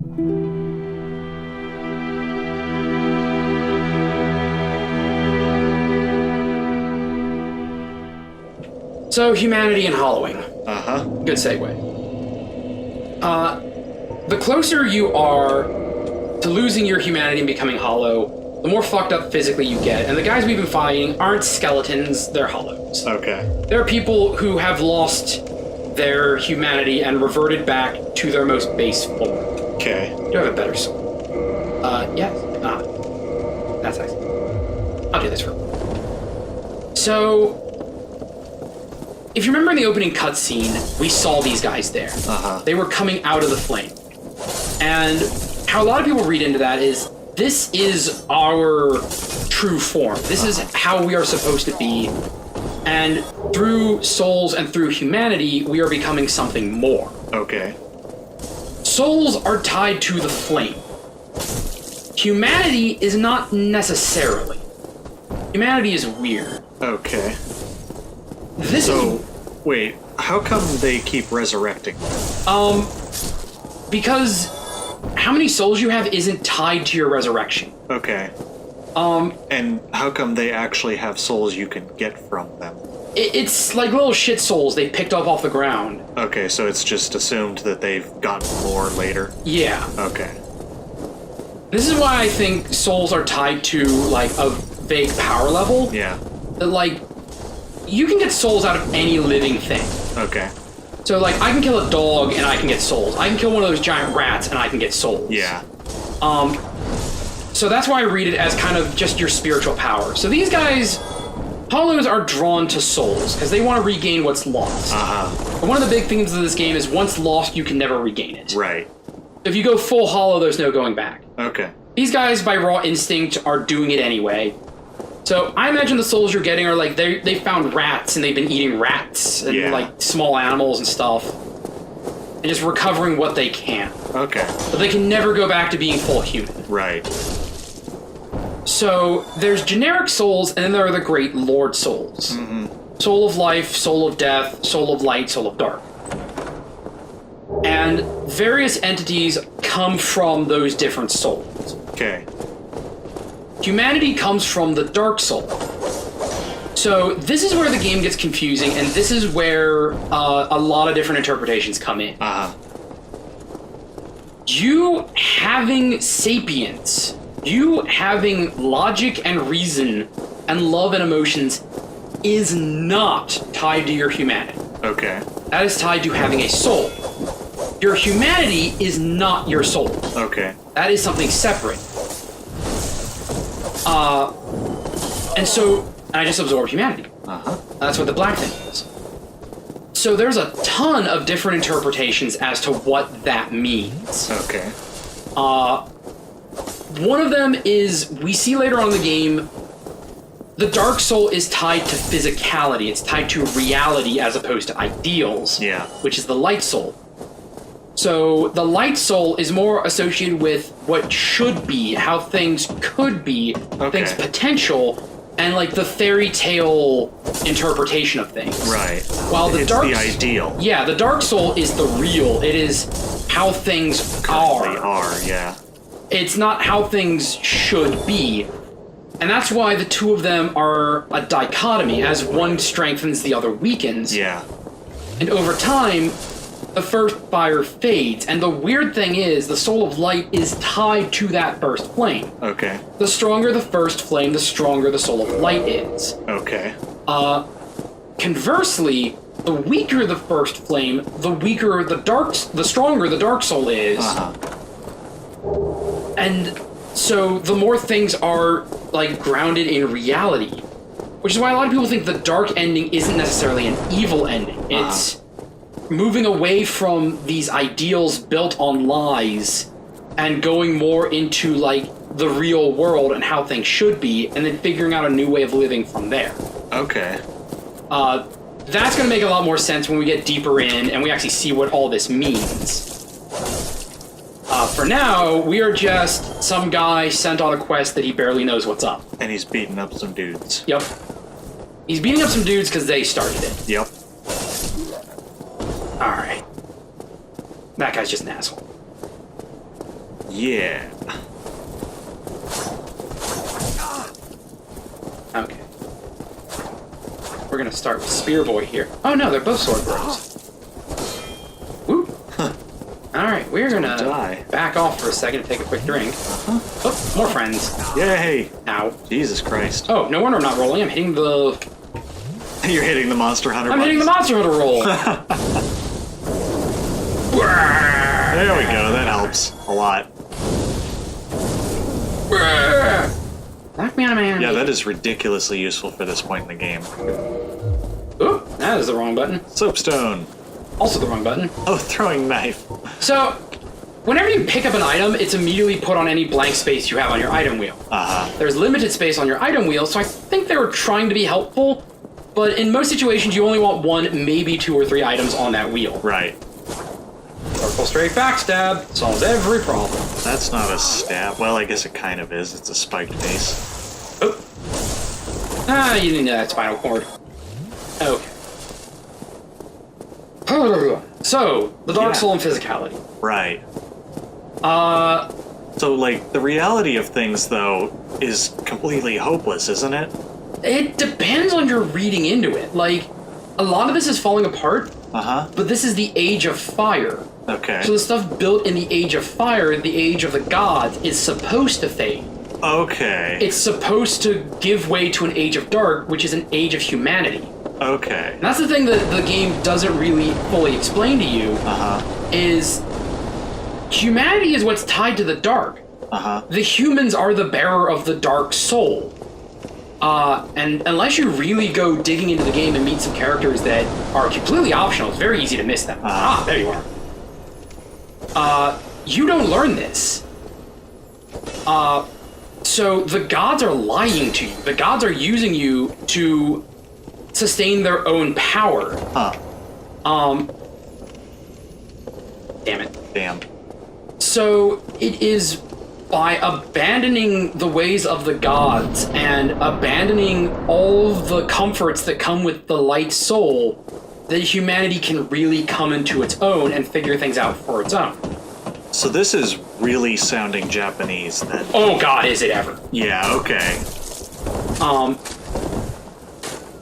So, humanity and hollowing. Uh-huh. Good segue. The closer you are to losing your humanity and becoming hollow, the more fucked up physically you get. And the guys we've been fighting aren't skeletons, they're hollows. Okay. There are people who have lost their humanity and reverted back to their most base form. Okay. You have a better soul. Yes. That's nice. I'll do this for you. So, if you remember in the opening cutscene, we saw these guys there. Uh-huh. They were coming out of the flame. And how a lot of people read into that is, this is our true form. This is how we are supposed to be. And through souls and through humanity, we are becoming something more. Okay. Souls are tied to the flame. Humanity is not necessarily. Humanity is weird. Okay. This So, wait, how come they keep resurrecting? Because how many souls you have isn't tied to your resurrection. Okay. And how come they actually have souls you can get from them? It's like little shit souls they picked up off the ground. Okay, so it's just assumed that they've gotten more later? Yeah. Okay. This is why I think souls are tied to, like, a vague power level. Yeah. That, like, you can get souls out of any living thing. Okay. So, like, I can kill a dog and I can get souls. I can kill one of those giant rats and I can get souls. Yeah. So that's why I read it as kind of just your spiritual power. So these guys, hollows are drawn to souls because they want to regain what's lost. Uh-huh. And one of the big themes of this game is once lost, you can never regain it. Right. If you go full hollow, there's no going back. Okay. These guys, by raw instinct, are doing it anyway. So I imagine the souls you're getting are like, they found rats and they've been eating rats and like small animals and stuff. And just recovering what they can. Okay. But they can never go back to being full human. Right. So there's generic souls and then there are the great lord souls. Mm-hmm. Soul of life, soul of death, soul of light, soul of dark. And various entities come from those different souls. Okay. Humanity comes from the dark soul. So this is where the game gets confusing, and this is where a lot of different interpretations come in. Uh-huh. You having sapience, you having logic and reason and love and emotions is not tied to your humanity. Okay. That is tied to having a soul. Your humanity is not your soul. Okay. That is something separate. And so I just absorb humanity. Uh-huh. That's what the black thing is. So there's a ton of different interpretations as to what that means. Okay. One of them is, we see later on in the game, the dark soul is tied to physicality. It's tied to reality as opposed to ideals. Yeah. Which is the light soul. So the light soul is more associated with what should be, how things could be, things potential, and like the fairy tale interpretation of things. Right. While the it's dark the ideal. Yeah, the dark soul is the real. It is how things Currently are. yeah. It's not how things should be. And that's why the two of them are a dichotomy, as one strengthens, the other weakens. Yeah. And over time, the first fire fades, and the weird thing is, the soul of light is tied to that first flame. Okay. The stronger the first flame, the stronger the soul of light is. Okay. Conversely, the weaker the first flame, the stronger the dark soul is. Uh-huh. And so the more things are, like, grounded in reality. Which is why a lot of people think the dark ending isn't necessarily an evil ending. It's moving away from these ideals built on lies and going more into, like, the real world and how things should be, and then figuring out a new way of living from there. Okay. That's going to make a lot more sense when we get deeper in and we actually see what all this means. For now, we are just some guy sent on a quest that he barely knows what's up. And he's beating up some dudes. Yep. He's beating up some dudes because they started it. Yep. Alright. That guy's just an asshole. Yeah. Okay. We're gonna start with Spear Boy here. Oh no, they're both sword bros. Woo! Alright, we're gonna back off for a second to take a quick drink. Oh, more friends. Yay! Ow. Jesus Christ. Oh, no wonder I'm not rolling. I'm hitting the... You're hitting the Monster Hunter I'm hitting the Monster Hunter roll! There we go, that helps a lot. Knock me on a man. Yeah, that is ridiculously useful for this point in the game. Ooh, that is the wrong button. Soapstone. Also the wrong button. Oh, throwing knife. So, whenever you pick up an item, it's immediately put on any blank space you have on your item wheel. There's limited space on your item wheel, so I think they were trying to be helpful, but in most situations you only want 1, maybe 2 or 3 items on that wheel. Right. Circle straight backstab solves every problem. That's not a stab. Well, I guess it kind of is. It's a spiked base. Oh. Ah, you didn't know that spinal cord. Okay. So, the Dark Soul and physicality. Right. So, like, the reality of things, though, is completely hopeless, isn't it? It depends on your reading into it. Like, a lot of this is falling apart, but this is the Age of Fire. Okay. So the stuff built in the Age of Fire, the Age of the Gods, is supposed to fade. Okay. It's supposed to give way to an Age of Dark, which is an Age of Humanity. Okay. And that's the thing that the game doesn't really fully explain to you, is humanity is what's tied to the dark. The humans are the bearer of the dark soul. And unless you really go digging into the game and meet some characters that are completely optional, it's very easy to miss them. There you are. You don't learn this. So the gods are lying to you. The gods are using you to sustain their own power. Damn it. Damn. So it is by abandoning the ways of the gods and abandoning all the comforts that come with the light soul that humanity can really come into its own and figure things out for its own. So this is really sounding Japanese, then. Oh god, is it ever. Yeah, okay.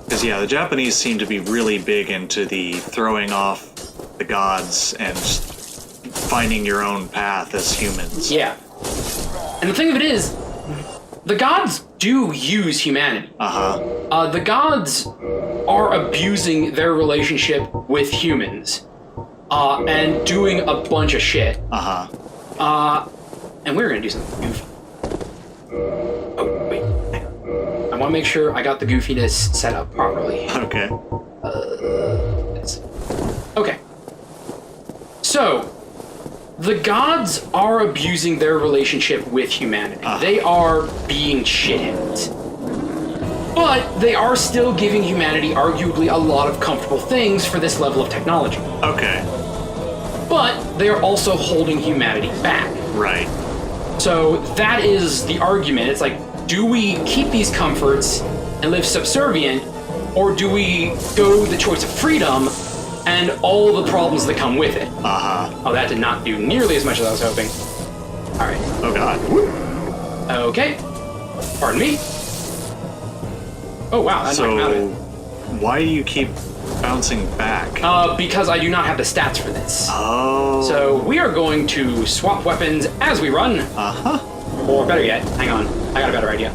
Because, yeah, the Japanese seem to be really big into the throwing off the gods and finding your own path as humans. Yeah. And the thing of it is, the gods do use humanity. The gods are abusing their relationship with humans. And doing a bunch of shit. And we're gonna do something goofy. Oh, wait, hang on. I wanna make sure I got the goofiness set up properly. Okay. Okay. So, the gods are abusing their relationship with humanity. They are being shitheads. But they are still giving humanity arguably a lot of comfortable things for this level of technology. Okay. But they are also holding humanity back. Right. So that is the argument. It's like, do we keep these comforts and live subservient, or do we go the choice of freedom and all the problems that come with it? Oh, that did not do nearly as much as I was hoping. Alright. Oh god. Okay. Pardon me. Oh wow, that knocked him out of it. Why do you keep bouncing back? Because I do not have the stats for this. Oh. So we are going to swap weapons as we run. Or better yet, hang on, I got a better idea.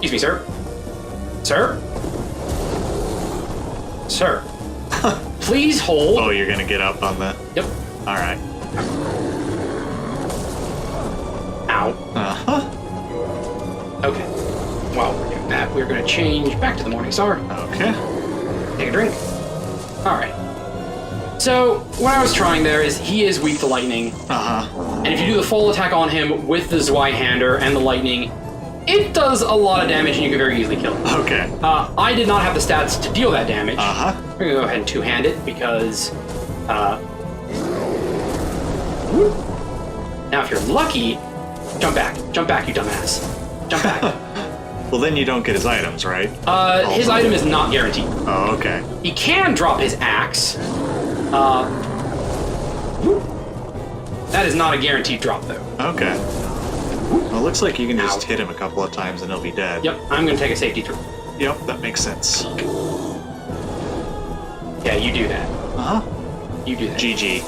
Excuse me, sir. Sir? Sir. Please hold. Oh, you're gonna get up on the... Yep. Alright. Ow. Okay. While we're doing that, we're gonna change back to the Morning Star. Okay. Take a drink. Alright. So, what I was trying there is, he is weak to lightning. And if you do the full attack on him with the Zweihander and the lightning, it does a lot of damage and you can very easily kill him. Okay. I did not have the stats to deal that damage. Uh-huh. We're gonna go ahead and two-hand it because, now if you're lucky, jump back, you dumbass. Jump back. Well, then you don't get his items, right? His item is not guaranteed. Oh, okay. He can drop his axe. That is not a guaranteed drop, though. Okay. Well, it looks like you can just hit him a couple of times and he'll be dead. Yep, I'm gonna take a safety throw. Yep, that makes sense. Yeah, you do that. Uh-huh. You do that. GG.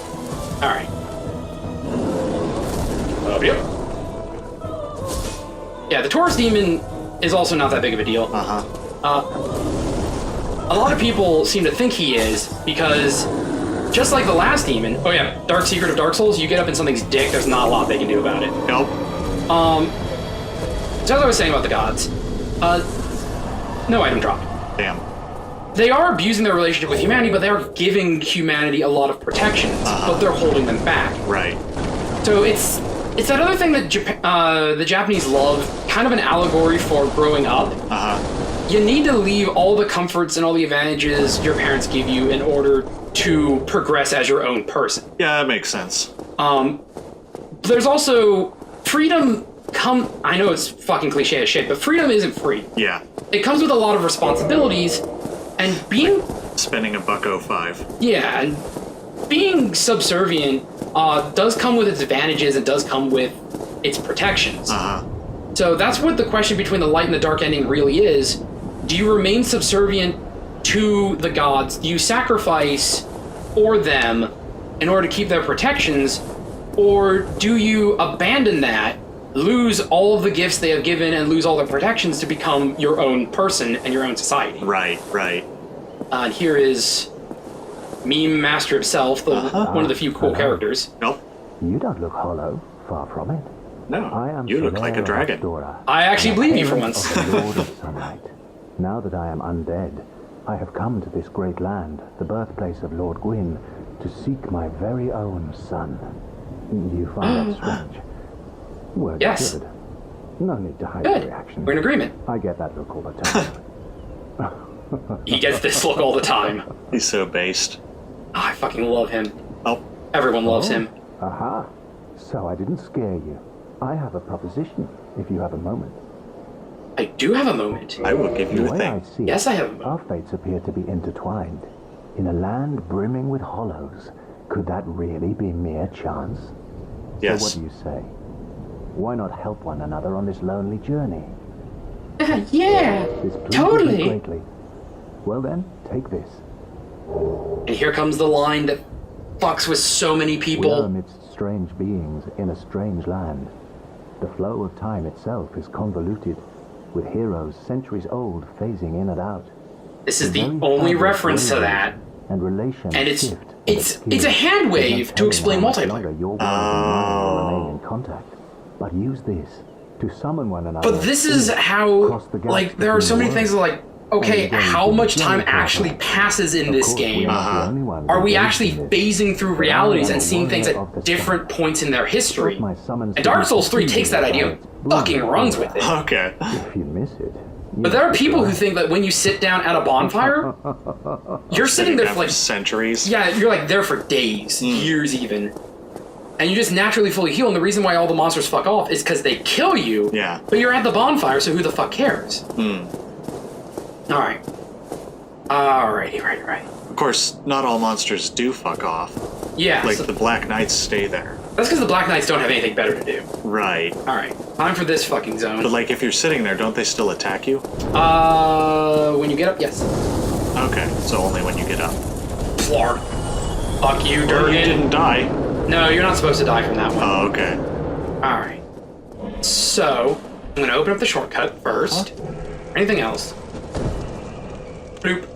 Alright. Yep. Yeah, the Taurus Demon is also not that big of a deal. Uh-huh. A lot of people seem to think he is, because just like the last demon, oh yeah, Dark Secret of Dark Souls, you get up in something's dick, there's not a lot they can do about it. Nope. So as I was saying about the gods, no item drop. Damn. They are abusing their relationship with humanity, but they are giving humanity a lot of protections, but they're holding them back. Right. So it's that other thing that the Japanese love, kind of an allegory for growing up. Uh-huh. You need to leave all the comforts and all the advantages your parents give you in order to progress as your own person. Yeah, that makes sense. There's also freedom. I know it's fucking cliche as shit, but freedom isn't free. Yeah. It comes with a lot of responsibilities, and being Spending $1.05. yeah, and being subservient does come with its advantages and does come with its protections. Uh-huh. So that's what the question between the light and the dark ending really is. Do you remain subservient to the gods? Do you sacrifice for them in order to keep their protections? Or do you abandon that, lose all of the gifts they have given, and lose all their protections to become your own person and your own society? Right, right. And here is Meme Master himself, one of the few cool characters. Nope. You don't look hollow, far from it. No, I am you look like a dragon. I actually believe you for once. Of the Lord of Sunlight. Now that I am undead, I have come to this great land, the birthplace of Lord Gwyn, to seek my very own son. You find that strange? Word Yes. good. No need to hide Good. the reaction. We're in agreement. I get that look all the time. He gets this look all the time. He's so based. Oh, I fucking love him. Oh, Everyone loves him. Aha! So I didn't scare you. I have a proposition, if you have a moment. I do have a moment. I will give you The a way I thing. see Yes, it, I have a moment. our fates appear to be intertwined. In a land brimming with hollows, could that really be mere chance? Yes. So what do you say? Why not help one another on this lonely journey? Yeah, This pleases me totally. greatly. Well then, take this. And here comes the line that fucks with so many We are people. amidst strange beings in a strange land. The flow of time itself is convoluted, with heroes centuries old phasing in and out. This is the very only fabric reference to wavered, that. and relations And it's- shift and it's obscure. a hand wave There's no to explain telling how much multiplayer. longer your world and mine will remain in contact. But use this to summon one another. But this is how, Across the gap like, there are so many between things that, like, okay, And again, how much it's time very actually clever. passes in Of this course, we game? aren't the only ones Are we engaged actually in this. phasing through But I realities am and a seeing warrior things at of the different points in their history? My summons And Dark to Souls 3 be takes that idea and blue fucking runs with it. Okay. If you miss it. But there are people who think that when you sit down at a bonfire, you're sitting there for like, centuries. yeah, you're like there for days, years even. And you just naturally fully heal, and the reason why all the monsters fuck off is because they kill you, Yeah. but you're at the bonfire, so who the fuck cares? Alright. Right. Of course, not all monsters do fuck off. Yeah, Like so the Black Knights stay there. that's because the Black Knights don't have anything better to do. Right. Alright, time for this fucking zone. But like if you're sitting there, don't they still attack you? When you get up, yes. Okay, so only when you get up. Flarg. Fuck you, Well, you Durgan. didn't die. No, you're not supposed to die from that one. Oh, okay. Alright. So, I'm gonna open up the shortcut first. Anything else? Bloop.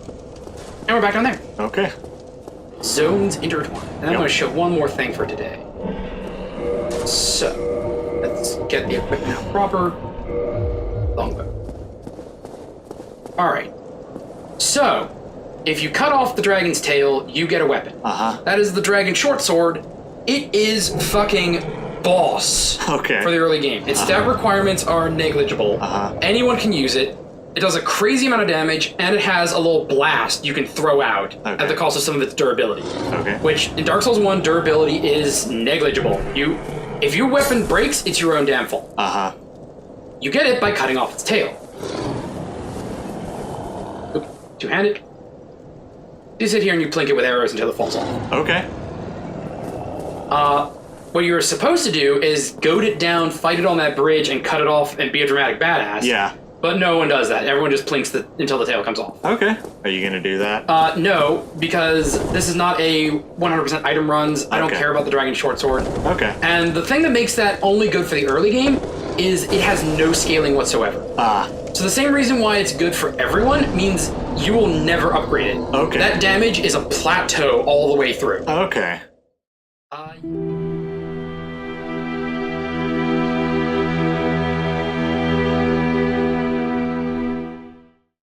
And we're back down there. Okay. Zones intertwined. And I'm Yep. gonna show one more thing for today. So, let's get the equipment out proper. Longbow. Alright. So, if you cut off the dragon's tail, you get a weapon. Uh-huh. That is the dragon short sword. It is fucking boss Okay. for the early game. Its stat requirements are negligible. Anyone can use it. It does a crazy amount of damage, and it has a little blast you can throw out Okay. at the cost of some of its durability. Okay. Which, in Dark Souls 1, durability is negligible. If your weapon breaks, it's your own damn fault. Uh-huh. You get it by cutting off its tail. Oop, two-handed. You sit here and you plink it with arrows until it falls off. Okay. what you're supposed to do is goad it down, fight it on that bridge, and cut it off and be a dramatic badass. Yeah. But no one does that. Everyone just plinks until the tail comes off. Okay. Are you gonna do that? No, because this is not a 100% item runs. I don't Okay. care about the dragon short sword. Okay. And the thing that makes that only good for the early game is it has no scaling whatsoever. So the same reason why it's good for everyone means you will never upgrade it. Okay. That damage is a plateau all the way through. Okay.